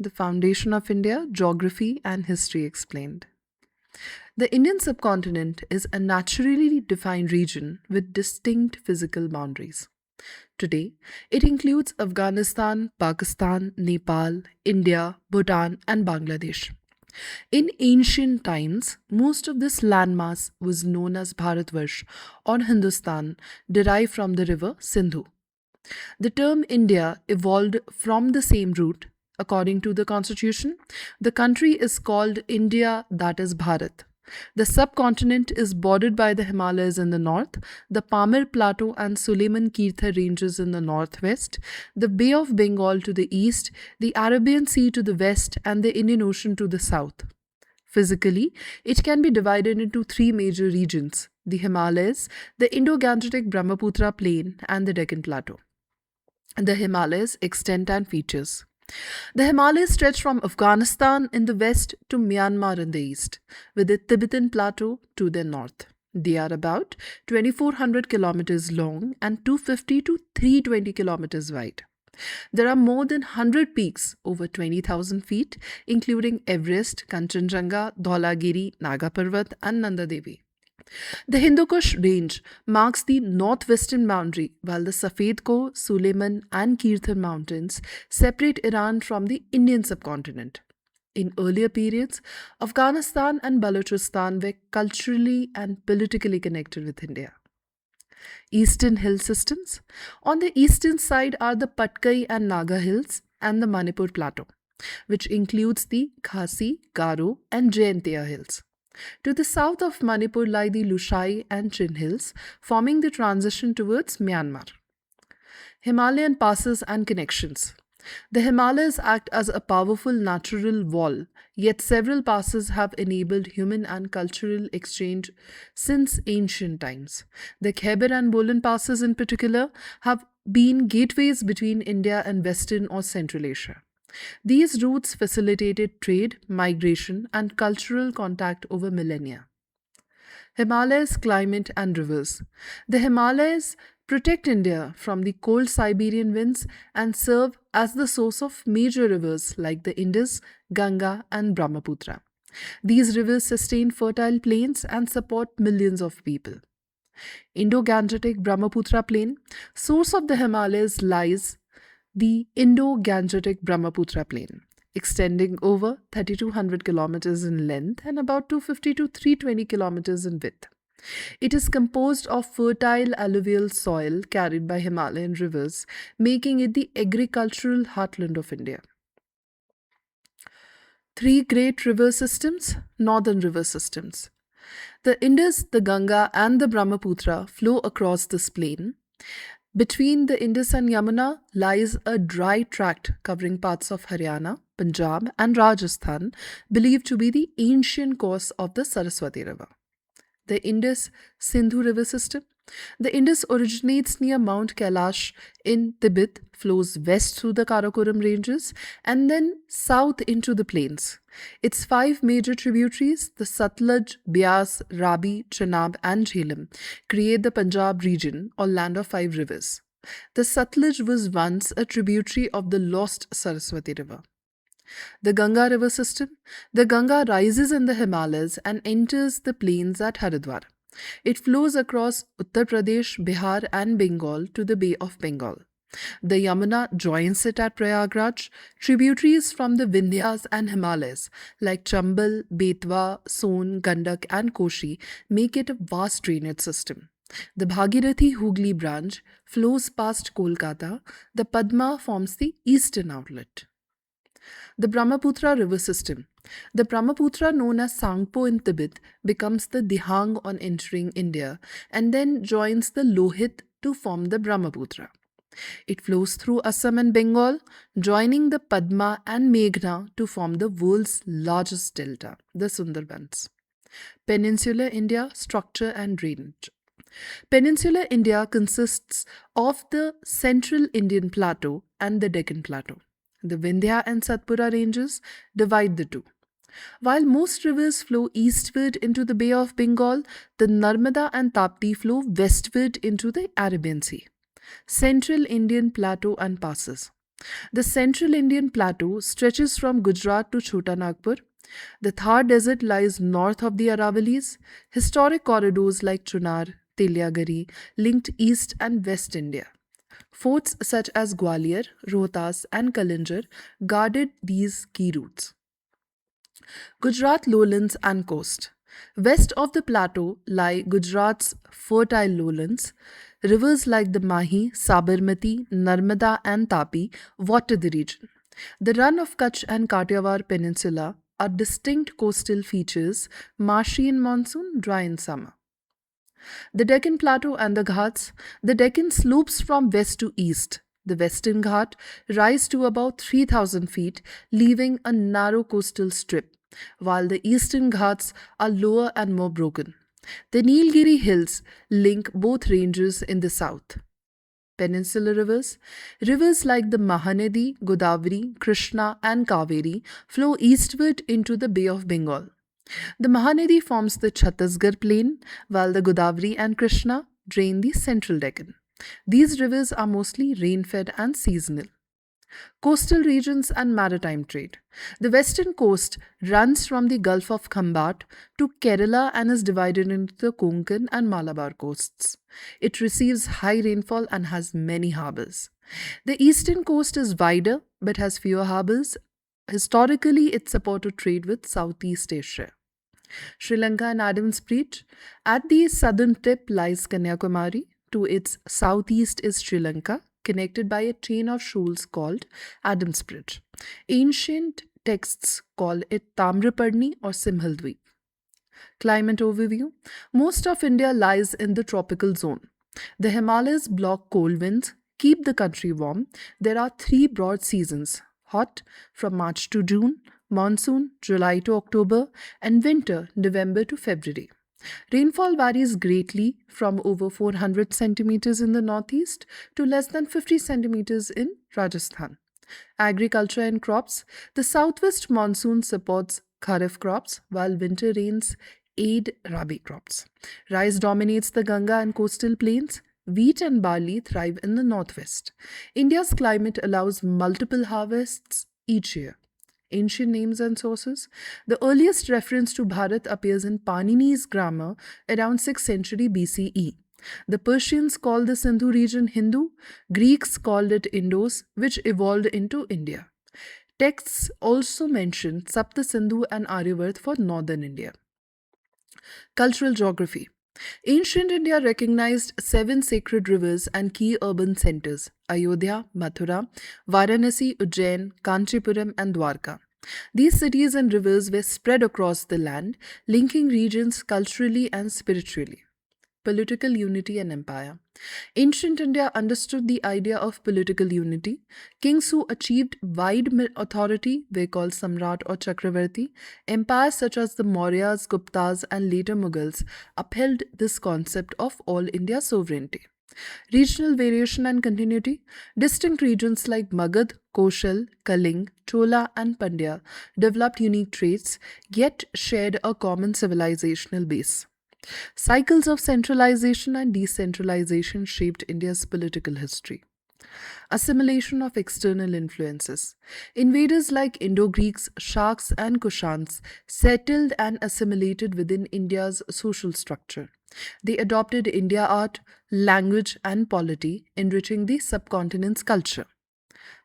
The Foundation of India, Geography and History Explained. The Indian subcontinent is a naturally defined region with distinct physical boundaries. Today, it includes Afghanistan, Pakistan, Nepal, India, Bhutan, and Bangladesh. In ancient times, most of this landmass was known as Bharatvarsh or Hindustan, derived from the river Sindhu. The term India evolved from the same root. According to the constitution, the country is called India, that is Bharat. The subcontinent is bordered by the Himalayas in the north, the Pamir Plateau and Suleiman Kirtha ranges in the northwest, the Bay of Bengal to the east, the Arabian Sea to the west, and the Indian Ocean to the south. Physically, it can be divided into three major regions: the Himalayas, the Indo-Gangetic Brahmaputra Plain, and the Deccan Plateau. The Himalayas extent and features. The Himalayas stretch from Afghanistan in the west to Myanmar in the east, with the Tibetan Plateau to the north. They are about 2,400 kilometers long and 250 to 320 kilometers wide. There are more than 100 peaks over 20,000 feet, including Everest, Kanchenjunga, Dhaulagiri, Naga Parvat, and Nanda Devi. The Hindu Kush range marks the northwestern boundary, while the Safed Ko, Suleiman, and Kirthar mountains separate Iran from the Indian subcontinent. In earlier periods, Afghanistan and Balochistan were culturally and politically connected with India. Eastern hill systems. On the eastern side are the Patkai and Naga hills and the Manipur Plateau, which includes the Khasi, Garo, and Jaintia hills. To the south of Manipur lie the Lushai and Chin hills, forming the transition towards Myanmar. Himalayan passes and connections. The Himalayas act as a powerful natural wall, yet several passes have enabled human and cultural exchange since ancient times. The Khyber and Bolan passes in particular have been gateways between India and Western or Central Asia. These routes facilitated trade, migration, and cultural contact over millennia. Himalayas, climate, and rivers. The Himalayas protect India from the cold Siberian winds and serve as the source of major rivers like the Indus, Ganga, and Brahmaputra. These rivers sustain fertile plains and support millions of people. Indo-Gangetic Brahmaputra Plain. Source of the Himalayas lies the Indo-Gangetic Brahmaputra Plain, extending over 3,200 kilometers in length and about 250 to 320 kilometers in width. It is composed of fertile alluvial soil carried by Himalayan rivers, making it the agricultural heartland of India. Three great river systems, northern river systems. The Indus, the Ganga, and the Brahmaputra flow across this plain. Between the Indus and Yamuna lies a dry tract covering parts of Haryana, Punjab, and Rajasthan, believed to be the ancient course of the Saraswati River. The Indus-Sindhu river system. The Indus originates near Mount Kailash in Tibet, flows west through the Karakoram ranges, and then south into the plains. Its five major tributaries, the Satluj, Beas, Rabi, Chenab, and Jhelum, create the Punjab region or land of five rivers. The Satluj was once a tributary of the lost Saraswati River. The Ganga river system. The Ganga rises in the Himalayas and enters the plains at Haridwar. It flows across Uttar Pradesh, Bihar, and Bengal to the Bay of Bengal. The Yamuna joins it at Prayagraj. Tributaries from the Vindhyas and Himalayas like Chambal, Betwa, Son, Gandak, and Koshi make it a vast drainage system. The Bhagirathi Hooghly branch flows past Kolkata. The Padma forms the eastern outlet. The Brahmaputra river system. The Brahmaputra, known as Sangpo in Tibet, becomes the Dihang on entering India and then joins the Lohit to form the Brahmaputra. It flows through Assam and Bengal, joining the Padma and Meghna to form the world's largest delta, the Sundarbans. Peninsular India, structure and drainage. Peninsular India consists of the central Indian plateau and the Deccan Plateau. The Vindhya and Satpura ranges divide the two. While most rivers flow eastward into the Bay of Bengal, the Narmada and Tapti flow westward into the Arabian Sea. Central Indian Plateau and passes. The central Indian plateau stretches from Gujarat to Chota Nagpur. The Thar Desert lies north of the Aravallis. Historic corridors like Chunar, Teliagari linked east and west India. Forts such as Gwalior, Rohtas, and Kalinjar guarded these key routes. Gujarat lowlands and coast. West of the plateau lie Gujarat's fertile lowlands. Rivers like the Mahi, Sabarmati, Narmada, and Tapi water the region. The run of Kutch and Kathiawar Peninsula are distinct coastal features, marshy in monsoon, dry in summer. The Deccan Plateau and the Ghats. The Deccan slopes from west to east. The Western Ghat rise to about 3,000 feet, leaving a narrow coastal strip, while the Eastern Ghats are lower and more broken. The Nilgiri Hills link both ranges in the south. Peninsular rivers. Rivers like the Mahanadi, Godavari, Krishna, and Kaveri flow eastward into the Bay of Bengal. The Mahanadi forms the Chhattisgarh plain, while the Godavari and Krishna drain the central Deccan. These rivers are mostly rain-fed and seasonal. Coastal regions and maritime trade. The western coast runs from the Gulf of Khambat to Kerala and is divided into the Konkan and Malabar coasts. It receives high rainfall and has many harbours. The eastern coast is wider but has fewer harbours. Historically, it supported trade with Southeast Asia. Sri Lanka and Adam's Breach. At the southern tip lies Kanyakumari. To its southeast is Sri Lanka, connected by a chain of shoals called Adam's Bridge. Ancient texts call it Tamrapadni or Simhaldweep. Climate overview. Most of India lies in the tropical zone. The Himalayas block cold winds, keep the country warm. There are three broad seasons: hot from March to June, monsoon July to October, and winter November to February. Rainfall varies greatly from over 400 centimeters in the northeast to less than 50 centimeters in Rajasthan. Agriculture and crops. The southwest monsoon supports kharif crops while winter rains aid rabi crops. Rice dominates the Ganga and coastal plains. Wheat and barley thrive in the northwest. India's climate allows multiple harvests each year. Ancient names and sources. The earliest reference to Bharat appears in Panini's grammar around 6th century BCE. The Persians called the Sindhu region Hindu. Greeks called it Indus, which evolved into India. Texts also mention Sapta Sindhu and Aryavart for northern India. Cultural geography. Ancient India recognized 7 sacred rivers and key urban centers: Ayodhya, Mathura, Varanasi, Ujjain, Kanchipuram, and Dwarka. These cities and rivers were spread across the land, linking regions culturally and spiritually. Political unity and empire. Ancient India understood the idea of political unity. Kings who achieved wide authority were called Samrat or Chakravarti. Empires such as the Mauryas, Guptas, and later Mughals upheld this concept of all India sovereignty. Regional variation and continuity. Distinct regions like Magad, Koshal, Kaling, Chola, and Pandya developed unique traits, yet shared a common civilizational base. Cycles of centralization and decentralization shaped India's political history. Assimilation of external influences. Invaders like Indo-Greeks, Sharks, and Kushans settled and assimilated within India's social structure. They adopted India art, language, and polity, enriching the subcontinent's culture.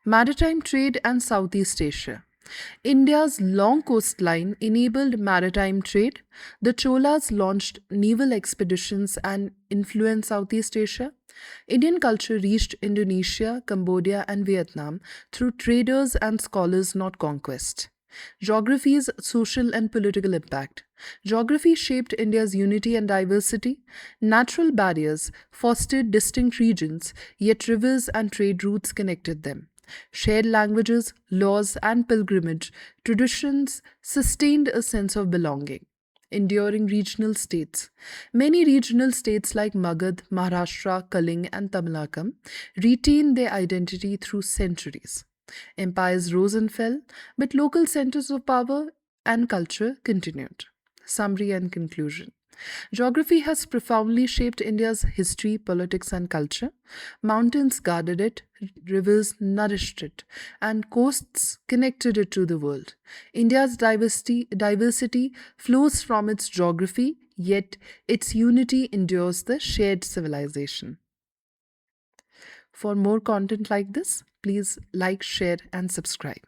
Maritime trade and Southeast Asia. India's long coastline enabled maritime trade. The Cholas launched naval expeditions and influenced Southeast Asia. Indian culture reached Indonesia, Cambodia, and Vietnam through traders and scholars, not conquest. Geography's social and political impact. Geography shaped India's unity and diversity. Natural barriers fostered distinct regions, yet rivers and trade routes connected them. Shared languages, laws, and pilgrimage traditions sustained a sense of belonging. Enduring regional states. Many regional states like Magad, Maharashtra, Kaling, and Tamilakam retained their identity through centuries. Empires rose and fell, but local centers of power and culture continued. Summary and conclusion. Geography has profoundly shaped India's history, politics, and culture. Mountains guarded it, rivers nourished it, and coasts connected it to the world. India's diversity flows from its geography, yet its unity endures the shared civilization. For more content like this, please like, share, and subscribe.